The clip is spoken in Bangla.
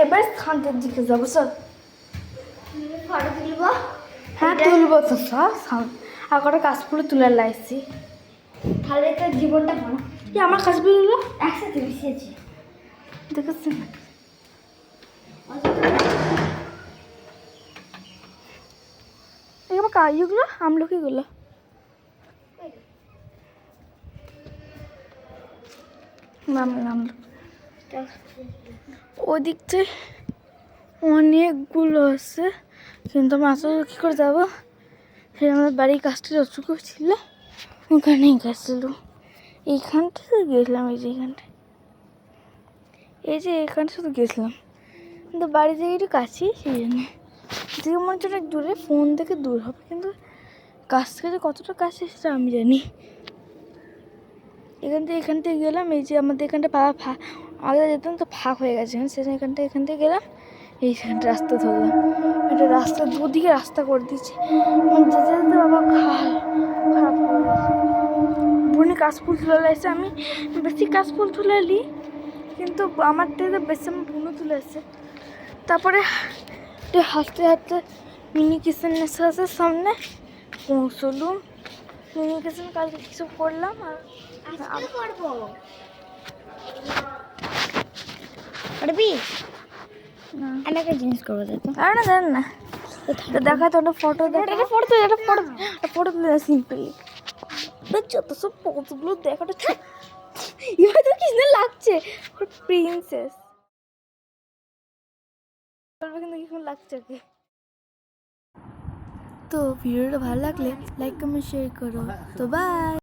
এবার শান্তির দিকে যাবো স্যার। ফটো তুলবো। হ্যাঁ তুলবো তো স্যার, আর কটা কাশফুল তুলে লাইছি। তাহলে তো জীবনটা ভালো। কি আমার কাশফুলগুলো একসাথে মিশিয়েছি। দেখেছেন না? এবার কাজগুলো আমলকিগুলো নাম ওদিক থেকে অনেকগুলো আছে, কিন্তু আমি আসলে কী করে যাবো? সে আমার বাড়ির কাজটা যতটুকু ছিল ওখানেই গেছিলো। এইখানটা শুধু গেছিলাম, এই যে এখানটা শুধু গেছিলাম, কিন্তু বাড়ি থেকে একটু কাছেই সেই জন্য দিকে মনে হচ্ছে অনেক দূরে, ফোন থেকে দূর হবে, কিন্তু কাছ থেকে যে কতটা কাছে সেটা আমি জানি। এখান থেকে গেলাম, এই যে আমাদের এখানটা আগে যেতাম তো ফাঁক হয়ে গেছে, সেখানে এখান থেকে গেলাম, এইখানটা রাস্তা ধরলাম। একটা রাস্তা দুদিকে রাস্তা করে দিচ্ছি, যেতে যেতে বাবা খারাপ হয়ে গেছে। বোনে কাশফুল তুলে এসে আমি বেশি কাশফুল তুলে এলি, কিন্তু আমার থেকে বেশি আমার বোনও তুলে এসে। তারপরে হাঁটতে হাঁটতে মিনি কিচেন নেশাসের সামনে পৌঁছলুম। মিনি কিচেন কালকে কিছু করলাম, আর আজকে করবো। করবি? আমি একটা জিনিস করবো, দেখো। আর না জান না, তো দেখা তো ফটো ফটো তুলে সিম্পলি যত সব পোজগুলো দেখাটা এবার তো কি না লাগছে প্রিন্সেস, কিন্তু কি লাগছে ওকে। তো ভিডিওটা ভালো লাগলে লাইক কমেন্ট শেয়ার করো। তো বাই।